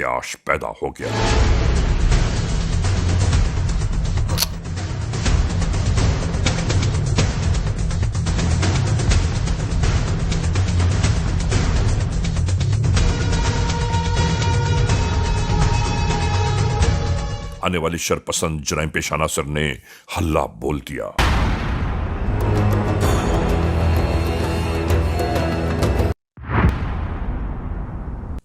प्रत्याश पैदा हो गया। आने वाली शरपसंद जराइम पेशा नासिर ने हल्ला बोल दिया।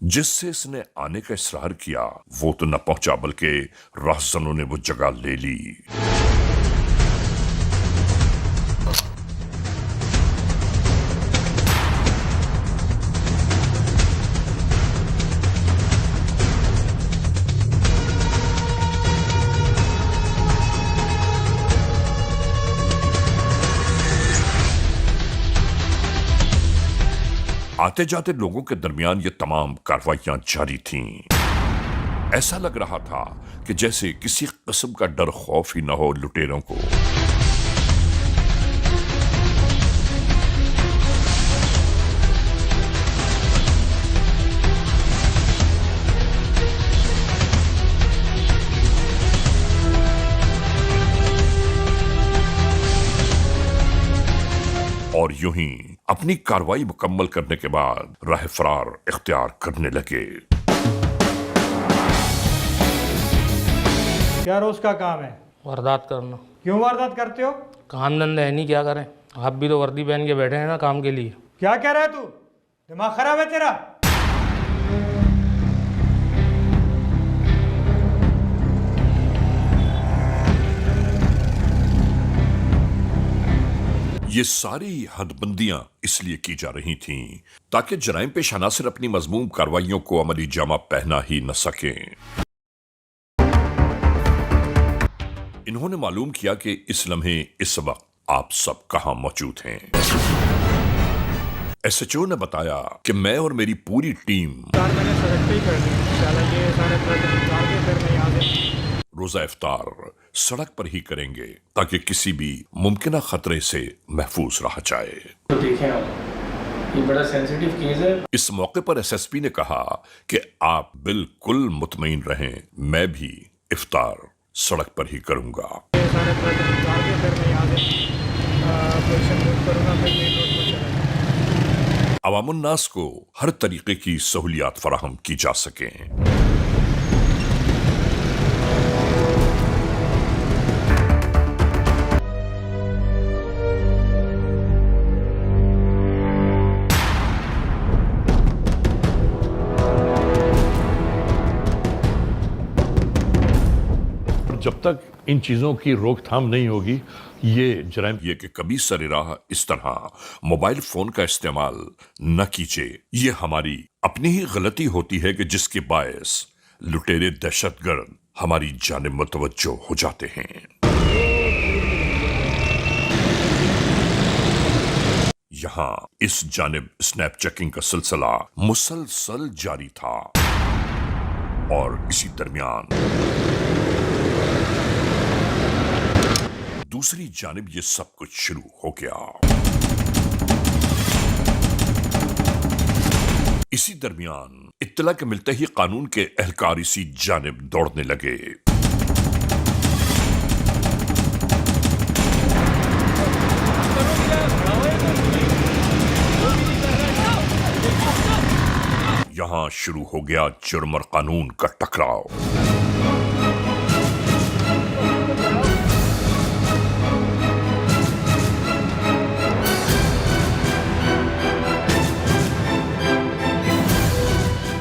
जिससे इसने आने का इसरार किया वो तो न पहुंचा बल्कि राहजनों ने वो जगह ले ली। आते जाते लोगों के दरमियान ये तमाम कार्रवाइयां जारी थीं। ऐसा लग रहा था कि जैसे किसी किस्म का डर खौफ ही न हो लुटेरों को। और यूं ही अपनी कार्रवाई मुकम्मल करने के बाद राह फरार इख्तियार करने लगे। क्या रोज का काम है? वारदात करना। क्यों वारदात करते हो? काम धंधा है नहीं, क्या करें? आप भी तो वर्दी पहन के बैठे हैं ना काम के लिए। क्या कह रहा है तू? दिमाग खराब है तेरा? ये सारी हदबंदियां इसलिए की जा रही थीं ताकि जराइम पेशा नासिर अपनी मजमूम कार्रवाइयों को अमली जामा पहना ही न सकें। इन्होंने मालूम किया कि इस लम्हे इस वक्त आप सब कहां मौजूद हैं। एसएचओ ने बताया कि मैं और मेरी पूरी टीम रोजा इफ्तार सड़क पर ही करेंगे ताकि किसी भी मुमकिन खतरे से महफूज रहा जाए। तो देखें आप, ये बड़ा सेंसिटिव केस है। इस मौके पर एसएसपी ने कहा कि आप बिल्कुल मुतमईन रहें, मैं भी इफ्तार सड़क पर ही करूंगा। अवामुन्नास को हर तरीके की सहूलियात फराहम की जा सकें। जब तक इन चीज़ों की रोकथाम नहीं होगी ये जराइम ये कि कभी सरेराह इस तरह मोबाइल फोन का इस्तेमाल न कीजिए। ये हमारी अपनी ही गलती होती है कि जिसके बायस लुटेरे दहशतगर्द हमारी जानिब मुतवज्जो हो जाते हैं। यहां इस जानिब स्नैप चेकिंग का सिलसिला मुसलसल जारी था और इसी दरमियान दूसरी जानिब ये सब कुछ शुरू हो गया। इसी दरमियान इत्तला के मिलते ही कानून के एहलकार इसी जानिब दौड़ने लगे। यहां शुरू हो गया जुर्म और कानून का टकराव।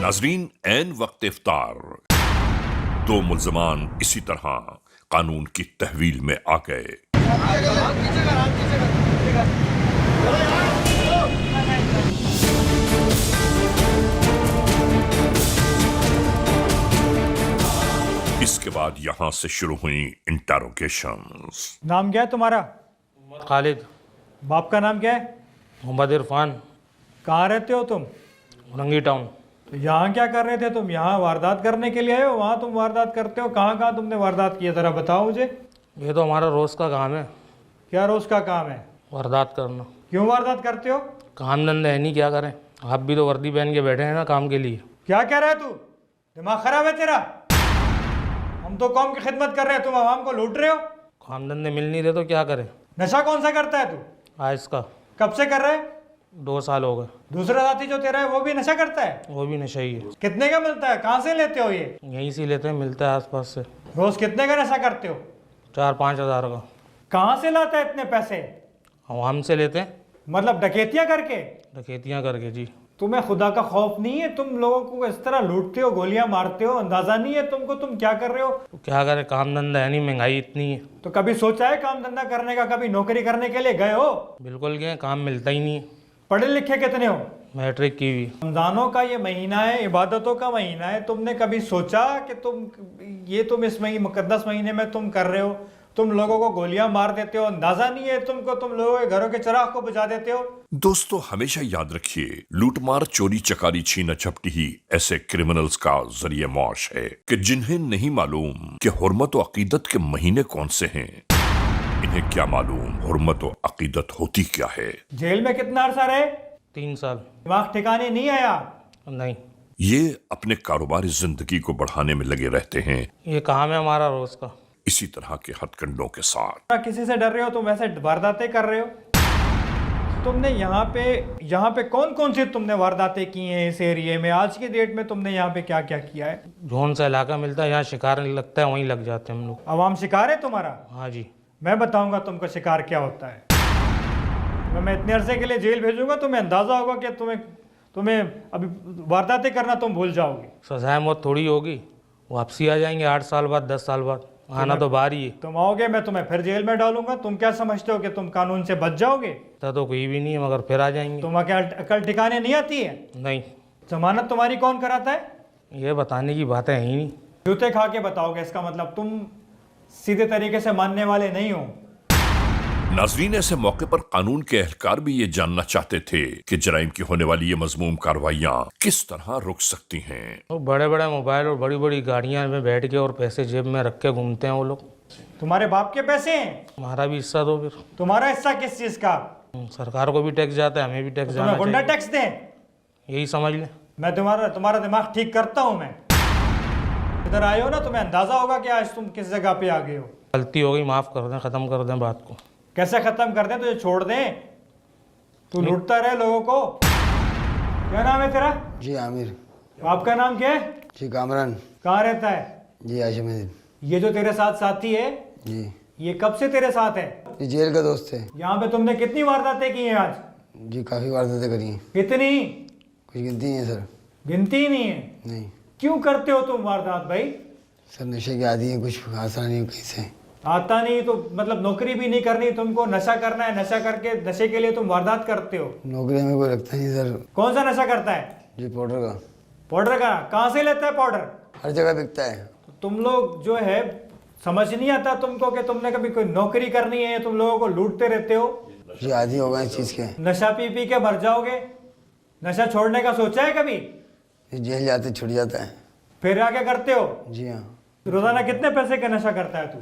नाजरीन, ऐन वक्त इफ्तार दो मुल्जमान इसी तरह कानून की तहवील में आ गए। इसके बाद यहां से शुरू हुई इंटेरोगेशंस। नाम क्या है तुम्हारा? खालिद। बाप का नाम क्या है? मोहम्मद इरफान। कहाँ रहते हो तुम? रंगी टाउन। तो यहाँ क्या कर रहे थे तुम? यहाँ वारदात करने के लिए आए हो? वहाँ तुम वारदात करते हो? कहाँ कहाँ तुमने वारदात की है, ज़रा बताओ मुझे। ये तो हमारा रोज़ का काम है। क्या रोज़ का काम है? वारदात करना। क्यों वारदात करते हो? काम धंधा है नहीं, क्या करें? आप भी तो वर्दी पहन के बैठे हैं ना काम के लिए। क्या कह रहा है तू? दिमाग खराब है तेरा? हम तो कौम की खिदमत कर रहे हैं, तुम आवाम को लूट रहे हो। काम धंधे मिल नहीं रहे तो क्या करें? नशा कौन सा करता है तू? आइस का कब से कर रहा है? 2 साल हो गए। दूसरा साथी जो तेरा है वो भी नशा करता है? वो भी नशा ही है। कितने का मिलता है? कहाँ से लेते हो ये? यहीं से लेते हैं, मिलता है आसपास से। रोज कितने का नशा करते हो? 4-5 हज़ार का। कहाँ से लाता है इतने पैसे? हम से लेते हैं, मतलब डकैतियां करके? डकैतियाँ करके जी। तुम्हें खुदा का खौफ नहीं है? तुम लोगों को इस तरह लूटते हो, गोलियां मारते हो, अंदाजा नहीं है तुमको तुम क्या कर रहे हो? तो क्या करें, काम धंधा है नहीं, महंगाई इतनी है। तो कभी सोचा है काम धंधा करने का? कभी नौकरी करने के लिए गए हो? बिल्कुल गए, काम मिलता ही नहीं है। पढ़े लिखे कितने हो? मैट्रिक की हुई। रमजानों का ये महीना है, इबादतों का महीना है, तुमने कभी सोचा कि तुम इस महीने मुकद्दस महीने में तुम कर रहे हो, तुम लोगों को गोलियां मार देते हो, अंदाजा नहीं है तुमको, तुम लोगों के घरों के चिराग को बुझा देते हो। दोस्तों, हमेशा याद रखिए, लूटमार, चोरी चकारी, छीना झपटी ही ऐसे क्रिमिनल्स का जरिए मौश है कि जिन्हें नहीं मालूम कि हुर्मत और अकीदत के महीने कौन से हैं। इन्हें क्या मालूम हुर्मत और अकीदत होती क्या है। जेल में कितना अरसा रहे? 3 साल। दिमाग ठिकाने नहीं आया? नहीं, ये अपने कारोबारी जिंदगी को बढ़ाने में लगे रहते हैं, ये काम है हमारा रोज का। इसी तरह के हथकंडों के साथ। किसी से डर रहे हो? तुम ऐसे वारदातें कर रहे हो? तुमने यहाँ पे कौन कौन सी तुमने वारदातें की हैं इस एरिया में? आज की डेट में तुमने यहाँ पे क्या क्या किया है? जोन सा इलाका मिलता है, यहाँ शिकार नहीं लगता है, वहीं लग जाते हैं हम लोग। अवाम शिकार है तुम्हारा? हाँ जी। मैं बताऊंगा तुमको शिकार क्या होता है। मैं इतने अरसे के लिए जेल भेजूंगा, तुम्हें अंदाजा होगा कि तुम्हें अभी वारदातें करना तुम भूल जाओगे। सजाए मौत थोड़ी होगी, वापसी आ जाएंगे 8 साल बाद, 10 साल बाद। आना तो बाहर ही है। तुम आओगे, मैं तुम्हें फिर जेल में डालूंगा। तुम क्या समझते हो कि तुम कानून से बच जाओगे? तो कोई भी नहीं है, मगर फिर आ जाएंगे। तुम अकल ठिकाने नहीं आती है? नहीं, जमानत तुम्हारी कौन कराता है? ये बताने की बातें है ही नहीं। जूते खा के बताओगे, इसका मतलब तुम सीधे तरीके से मानने वाले नहीं हो। नाजरीन, ऐसे मौके पर कानून के एहलकार भी ये जानना चाहते थे कि जराइम की होने वाली ये मजमूम कार्रवाइयां किस तरह रुक सकती हैं। वो बड़े बड़े मोबाइल और बड़ी बड़ी गाड़ियां में बैठ के और पैसे जेब में रख के घूमते हैं वो लोग। तुम्हारे बाप के पैसे हैं? हमारा भी हिस्सा दो फिर। तुम्हारा हिस्सा किस चीज का? सरकार को भी टैक्स जाता है, हमें भी टैक्स तुम्हें जाना गुंडा चाहिए। टैक्स दें? यही समझ लें। मैं तुम्हारा दिमाग ठीक करता हूं। मैं इधर आए हो ना, तुम्हें अंदाजा होगा कि आज तुम किस जगह पे आ गए हो। गलती हो गई, माफ कर दें, खत्म कर दें बात को। कैसे खत्म कर दें? तुझे छोड़ दें? तू लूटता रहे लोगों को। क्या नाम है तेरा? जी आमिर। आपका नाम क्या है? जी कामरान। कहाँ रहता है? जी आशिम है। ये जो तेरे साथ साथी है, जी ये कब से तेरे साथ है? ये जेल का दोस्त है। यहाँ पे तुमने कितनी वारदातें की हैं आज? जी काफ़ी वारदातें करी हैं। कितनी? कुछ गिनती नहीं है सर। गिनती ही नहीं है? नहीं क्यों करते हो तुम वारदात भाई? सर, नशे के आदी हैं, कुछ आसान नहीं कहीं से। आता नहीं तो मतलब नौकरी भी नहीं करनी तुमको, नशा करना है, नशा करके नशे के लिए तुम वारदात करते हो। नौकरी हमें कोई रखता नहीं सर। कौन सा नशा करता है? जी पाउडर का। पाउडर का? कहाँ से लेता है पाउडर? हर जगह बिकता है। तुम लोग जो है, समझ नहीं आता तुमको कि तुमने कभी कोई नौकरी करनी है? तुम लोगों को लूटते रहते हो। जी आदी हो गए इस चीज़ के। नशा पी पी के मर जाओगे। नशा छोड़ने का सोचा है कभी? ये जेल जाते छुट जाता है। फिर आगे करते हो? जी हाँ। रोजाना कितने पैसे का नशा करता है तू?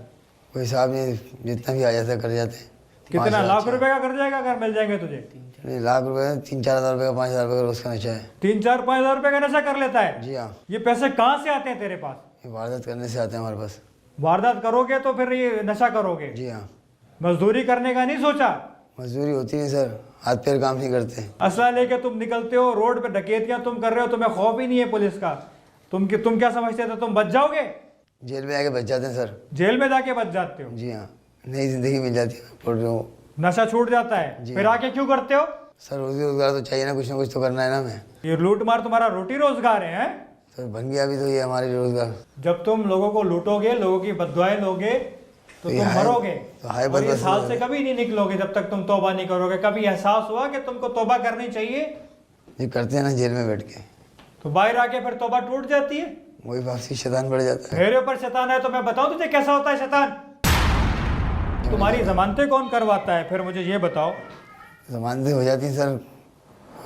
कोई हिसाब नहीं, जितना भी आ जाता है कर जाते हैं। कितना? लाख रुपए का कर जाएगा अगर मिल जाएंगे तुझे? नहीं, लाख रुपए 3-4 हज़ार रुपये का, 5 हज़ार रुपये का रोज का नशा है। 3-4-5 हज़ार रुपए का नशा कर लेता है? जी हाँ। ये पैसे कहाँ से आते हैं तेरे पास? ये वारदात करने से आते हैं हमारे पास। वारदात करोगे तो फिर ये नशा करोगे? जी हाँ। मजदूरी करने का नहीं सोचा? मजदूरी होती नहीं सर, हाथ पैर काम नहीं करते। असला लेके तुम निकलते हो रोड पे, डकैतियां तुम कर रहे हो, तुम्हें खौफ ही नहीं है पुलिस का। तुम क्या समझते थे तुम बच जाओगे? जेल में आके बच जाते हैं सर। जेल में जाके बच जाते हो? जी हाँ, नई जिंदगी मिल जाती है, पढ़ रहा हूँ। नशा छूट जाता है, जी फिर हाँ। आके क्यों करते हो? सर रोजी रोजगार तो चाहिए ना, कुछ तो करना है ना हमें। ये लूट मार तुम्हारा रोटी रोजगार है? सर बन गया भी तो ये हमारे रोजगार। जब तुम लोगों को लूटोगे, लोगों की बददुआएं लोगे तो ये तुम हाय- मरोगे। तो हाय और इस बदबस हाल से कभी नहीं निकलोगे जब तक तुम तौबा नहीं करोगे। कभी एहसास हुआ कि तुमको तौबा करनी चाहिए? ये करते हैं ना जेल में बैठ के, तो बाहर आके फिर तौबा टूट जाती है। वही वापसी शैतान बढ़ जाता है। मेरे ऊपर शैतान है तो मैं बताऊं तुझे कैसा होता है शैतान? तुम्हारी जमानतें कौन करवाता है? फिर मुझे ये बताओ। जमानतें हो जाती हैं सर,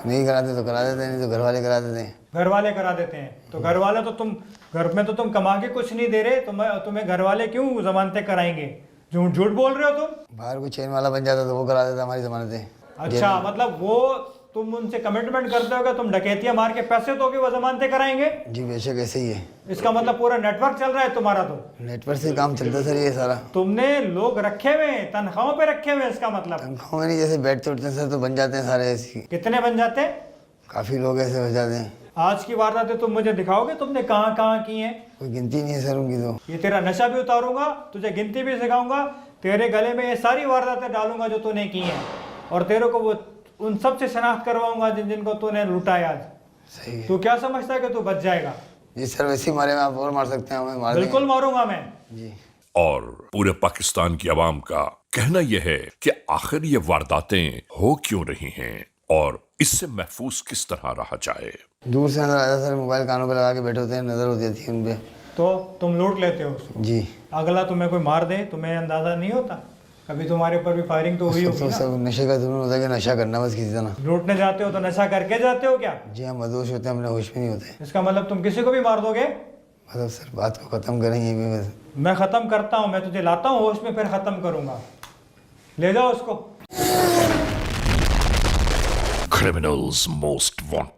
नहीं कराते तो करा देते हैं, नहीं तो घर वाले करा देते हैं। घर वाले करा देते हैं? तो घर वाले तो तुम घर में तो तुम कमा के कुछ नहीं दे रहे, तुम्हें घर वाले क्यों जमानतें कराएंगे? झूठ झूठ बोल रहे हो तुम। बाहर कोई चैन वाला बन जाता तो वो करा देता हमारी जमानतें। अच्छा, मतलब वो तुम उनसे कमिटमेंट करते हो कि तुम डकैतियां मार के पैसे दोगे वो जमानतें कराएंगे। जी बेशक ऐसे ही है। इसका मतलब पूरा नेटवर्क चल रहा है तुम्हारा। तो नेटवर्क से काम चलता है सर ये सारा। तुमने लोग रखे हुए हैं, तनख्वाहों पे रखे हुए हैं, इसका मतलब तनख्वाह में नहीं, जैसे बैठते उठते हैं सर तो बन जाते हैं सारे ऐसे। कितने बन जाते हैं? काफ़ी लोग ऐसे हो जाते हैं। आज की वारदातें तुम मुझे दिखाओगे तुमने कहाँ कहाँ की हैं? कोई गिनती नहीं है सर उनकी तो। ये तेरा नशा भी उतारूंगा, तुझे गिनती भी सिखाऊंगा, तेरे गले में ये सारी वारदातें डालूंगा जो तूने की हैं, और तेरे को वो उन सब से शनाख्त करवाऊंगा जिनको तूने लुटाया आज। सही है। तू क्या समझता है कि तू बच जाएगा? जी सर वैसे ही मारे में आप और मार सकते हैं, हमें मार बिल्कुल मारूंगा मैं। देंगे। जी और पूरे पाकिस्तान की आवाम का कहना यह है कि आखिर ये वारदातें हो क्यों रही हैं और इससे महफूज किस तरह रहा जाए। दूर से नजर आता सर, मोबाइल कानों पे लगा के बैठे होते हैं, नजर हो जाती है उन पे। तो तुम लूट लेते हो उसको। जी अगला तुम्हें कोई मार दे, तुम्हें अंदाजा नहीं होता? कभी तुम्हारे ऊपर भी फायरिंग तो हुई होगी तो ना? सब नशे का जुनून होता है कि नशा करना बस किसी तरह। लूटने जाते हो तो नशा करके जाते हो क्या? जी हम मदोश होते हैं, अपने होश में नहीं होते। इसका मतलब तुम किसी को भी मार दोगे? मतलब सर बात को ख़त्म करेंगे भी बस। मैं खत्म करता हूँ, मैं तुझे लाता हूँ होश में, फिर खत्म करूंगा। ले जाओ उसको। Criminals most wanted.